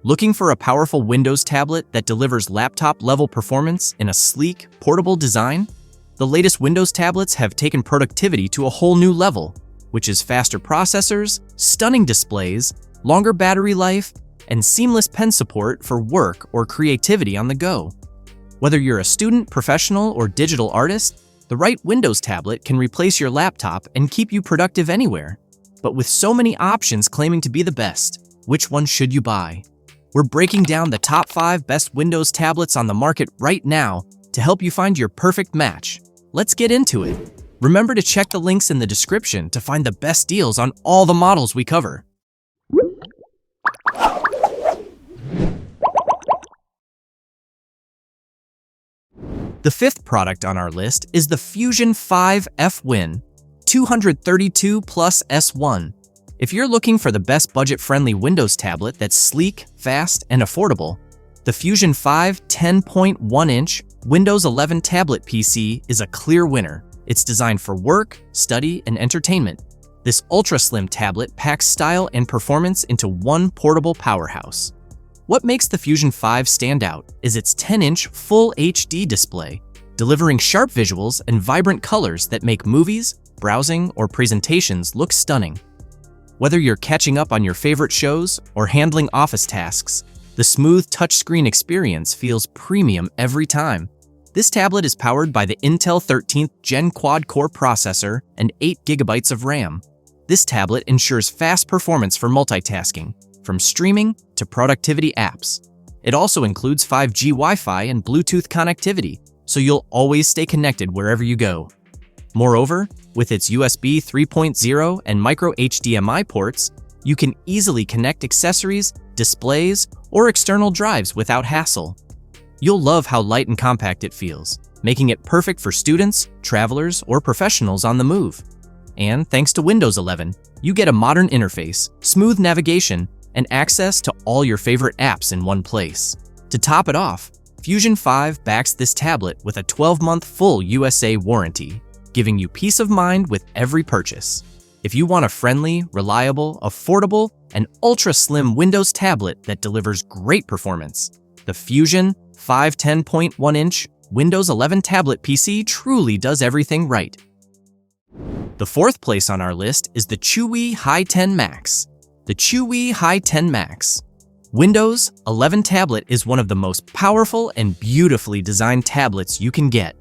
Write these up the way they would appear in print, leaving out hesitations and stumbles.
Looking for a powerful Windows tablet that delivers laptop-level performance in a sleek, portable design? The latest Windows tablets have taken productivity to a whole new level, which is faster processors, stunning displays, longer battery life, and seamless pen support for work or creativity on the go. Whether you're a student, professional, or digital artist, the right Windows tablet can replace your laptop and keep you productive anywhere. But with so many options claiming to be the best, which one should you buy? We're breaking down the top 5 best Windows tablets on the market right now to help you find your perfect match. Let's get into it. Remember to check the links in the description to find the best deals on all the models we cover. The 5th product on our list is the Fusion5 FWIN232 PLUS S1. If you're looking for the best budget-friendly Windows tablet that's sleek, fast, and affordable, the Fusion5 10.1-inch Windows 11 tablet PC is a clear winner. It's designed for work, study, and entertainment. This ultra-slim tablet packs style and performance into one portable powerhouse. What makes the Fusion5 stand out is its 10-inch Full HD display, delivering sharp visuals and vibrant colors that make movies, browsing, or presentations look stunning. Whether you're catching up on your favorite shows or handling office tasks, the smooth touchscreen experience feels premium every time. This tablet is powered by the Intel 13th Gen quad-core processor and 8 GB of RAM. This tablet ensures fast performance for multitasking, from streaming to productivity apps. It also includes 5G Wi-Fi and Bluetooth connectivity, so you'll always stay connected wherever you go. Moreover, with its USB 3.0 and micro HDMI ports, you can easily connect accessories, displays, or external drives without hassle. You'll love how light and compact it feels, making it perfect for students, travelers, or professionals on the move. And thanks to Windows 11, you get a modern interface, smooth navigation, and access to all your favorite apps in one place. To top it off, Fusion5 backs this tablet with a 12-month full USA warranty, giving you peace of mind with every purchase. If you want a friendly, reliable, affordable, and ultra-slim Windows tablet that delivers great performance, the Fusion5 10.1-inch Windows 11 tablet PC truly does everything right. The 4th place on our list is the CHUWI Hi10 Max. The CHUWI Hi10 Max Windows 11 tablet is one of the most powerful and beautifully designed tablets you can get.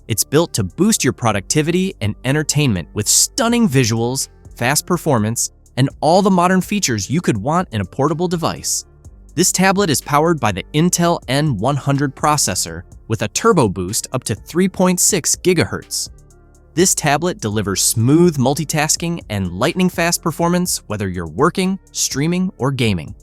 It's built to boost your productivity and entertainment with stunning visuals, fast performance, and all the modern features you could want in a portable device. This tablet is powered by the Intel N100 processor with a turbo boost up to 3.6 GHz. This tablet delivers smooth multitasking and lightning-fast performance whether you're working, streaming, or gaming.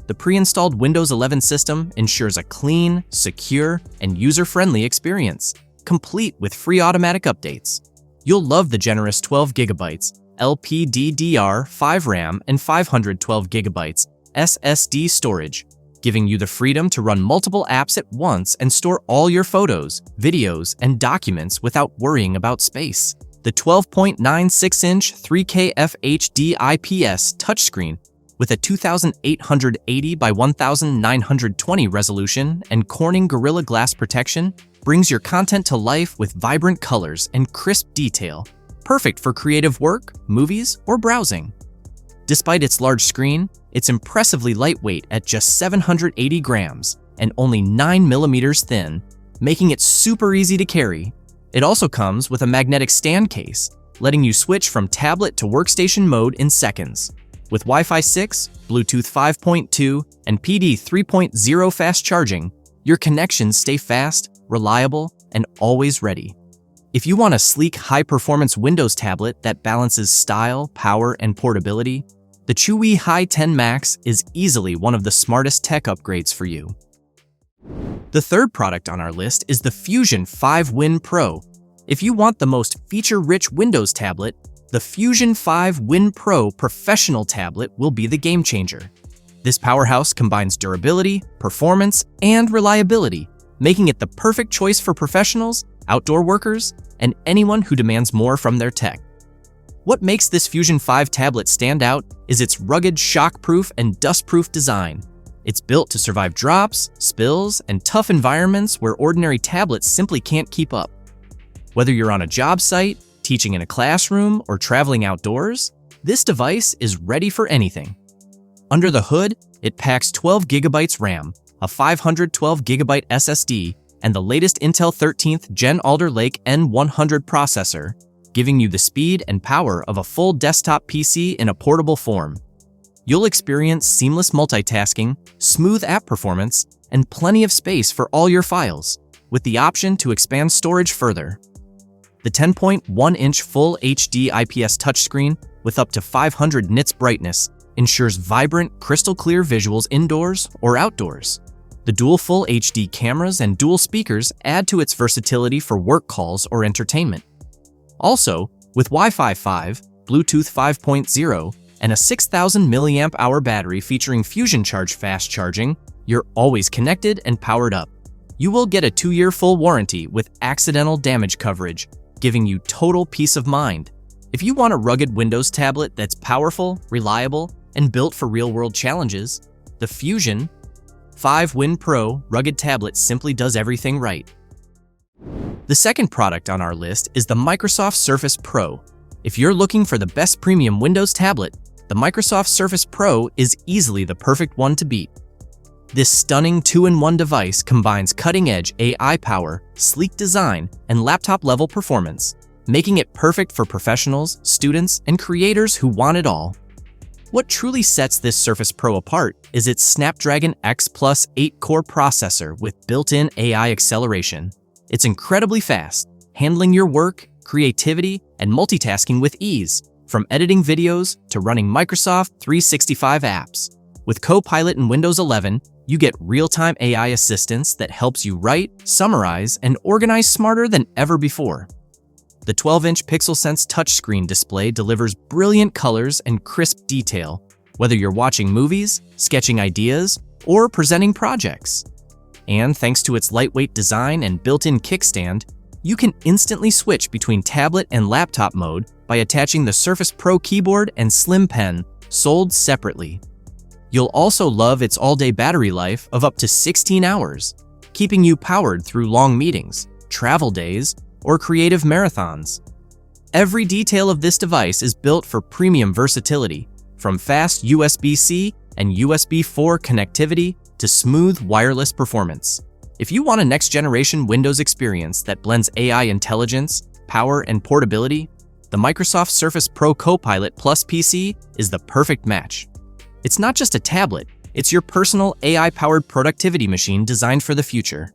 The pre-installed Windows 11 system ensures a clean, secure, and user-friendly experience, complete with free automatic updates. You'll love the generous 12 GB LPDDR5 RAM and 512 GB SSD storage, giving you the freedom to run multiple apps at once and store all your photos, videos, and documents without worrying about space. The 12.96-inch 3K FHD IPS touchscreen with a 2880 by 1920 resolution and Corning Gorilla Glass protection brings your content to life with vibrant colors and crisp detail, perfect for creative work, movies, or browsing. Despite its large screen, it's impressively lightweight at just 780 grams and only 9 millimeters thin, making it super easy to carry. It also comes with a magnetic stand case, letting you switch from tablet to workstation mode in seconds. With Wi-Fi 6, Bluetooth 5.2, and PD 3.0 fast charging, your connections stay fast, reliable, and always ready. If you want a sleek, high-performance Windows tablet that balances style, power, and portability, the CHUWI Hi10 Max is easily one of the smartest tech upgrades for you. The 3rd product on our list is the Fusion5 WIN Pro. If you want the most feature-rich Windows tablet, the Fusion5 WIN Pro professional tablet will be the game changer. This powerhouse combines durability, performance, and reliability, making it the perfect choice for professionals, outdoor workers, and anyone who demands more from their tech. What makes this Fusion5 tablet stand out is its rugged, shock-proof, and dust-proof design. It's built to survive drops, spills, and tough environments where ordinary tablets simply can't keep up. Whether you're on a job site, teaching in a classroom, or traveling outdoors, this device is ready for anything. Under the hood, it packs 12 GB RAM, a 512 GB SSD, and the latest Intel 13th Gen Alder Lake N100 processor, giving you the speed and power of a full desktop PC in a portable form. You'll experience seamless multitasking, smooth app performance, and plenty of space for all your files, with the option to expand storage further. The 10.1-inch Full HD IPS touchscreen with up to 500 nits brightness ensures vibrant, crystal-clear visuals indoors or outdoors. The dual Full HD cameras and dual speakers add to its versatility for work calls or entertainment. Also, with Wi-Fi 5, Bluetooth 5.0, and a 6,000 mAh battery featuring Fusion5 fast charging, you're always connected and powered up. You will get a 2-year full warranty with accidental damage coverage, giving you total peace of mind. If you want a rugged Windows tablet that's powerful, reliable, and built for real-world challenges, the Fusion5 WIN Pro rugged tablet simply does everything right. The second product on our list is the Microsoft Surface Pro. If you're looking for the best premium Windows tablet, the Microsoft Surface Pro is easily the perfect one to beat. This stunning 2-in-1 device combines cutting-edge AI power, sleek design, and laptop-level performance, making it perfect for professionals, students, and creators who want it all. What truly sets this Surface Pro apart is its Snapdragon X Plus 8-core processor with built-in AI acceleration. It's incredibly fast, handling your work, creativity, and multitasking with ease, from editing videos to running Microsoft 365 apps. With Copilot in Windows 11, you get real-time AI assistance that helps you write, summarize, and organize smarter than ever before. The 12-inch PixelSense touchscreen display delivers brilliant colors and crisp detail, whether you're watching movies, sketching ideas, or presenting projects. And thanks to its lightweight design and built-in kickstand, you can instantly switch between tablet and laptop mode by attaching the Surface Pro keyboard and slim pen, sold separately. You'll also love its all-day battery life of up to 16 hours, keeping you powered through long meetings, travel days, or creative marathons. Every detail of this device is built for premium versatility, from fast USB-C and USB 4 connectivity to smooth wireless performance. If you want a next-generation Windows experience that blends AI intelligence, power, and portability, the Microsoft Surface Pro Copilot Plus PC is the perfect match. It's not just a tablet, it's your personal AI-powered productivity machine designed for the future.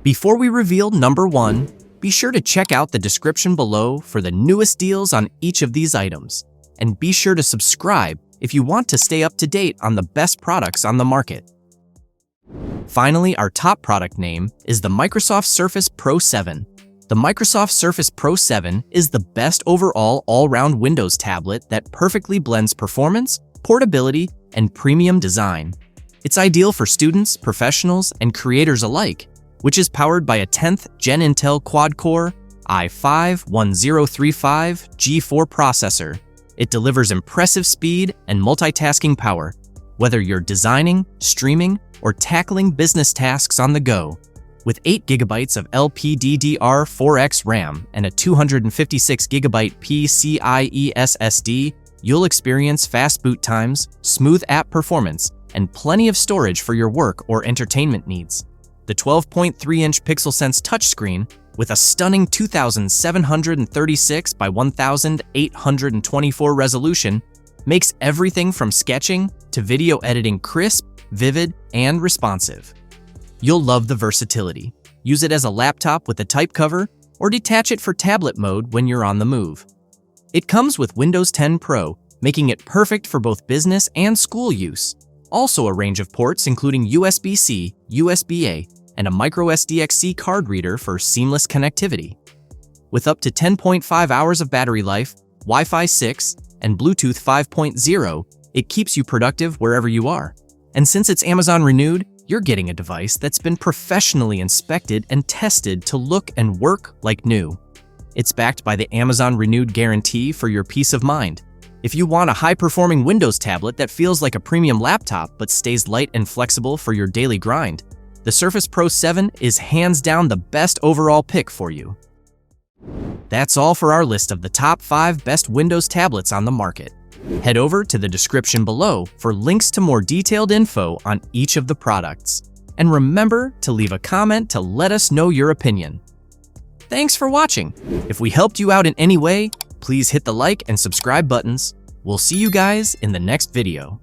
Before we reveal number 1, be sure to check out the description below for the newest deals on each of these items. And be sure to subscribe if you want to stay up to date on the best products on the market. Finally, our top product name is the Microsoft Surface Pro 7. The Microsoft Surface Pro 7 is the best overall all-round Windows tablet that perfectly blends performance, portability, and premium design. It's ideal for students, professionals, and creators alike, which is powered by a 10th Gen Intel quad-core i5-1035 G4 processor. It delivers impressive speed and multitasking power, whether you're designing, streaming, or tackling business tasks on the go. With 8 GB of LPDDR4X RAM and a 256 GB PCIe SSD, you'll experience fast boot times, smooth app performance, and plenty of storage for your work or entertainment needs. The 12.3-inch PixelSense touchscreen, with a stunning 2736 by 1824 resolution, makes everything from sketching to video editing crisp, vivid, and responsive. You'll love the versatility. Use it as a laptop with a type cover, or detach it for tablet mode when you're on the move. It comes with Windows 10 Pro, making it perfect for both business and school use. Also a range of ports including USB-C, USB-A, and a microSD-XC card reader for seamless connectivity. With up to 10.5 hours of battery life, Wi-Fi 6, and Bluetooth 5.0, it keeps you productive wherever you are. And since it's Amazon renewed, you're getting a device that's been professionally inspected and tested to look and work like new. It's backed by the Amazon Renewed guarantee for your peace of mind. If you want a high-performing Windows tablet that feels like a premium laptop but stays light and flexible for your daily grind, the Surface Pro 7 is hands down the best overall pick for you. That's all for our list of the top 5 best Windows tablets on the market. Head over to the description below for links to more detailed info on each of the products. And remember to leave a comment to let us know your opinion. Thanks for watching. If we helped you out in any way, please hit the like and subscribe buttons. We'll see you guys in the next video.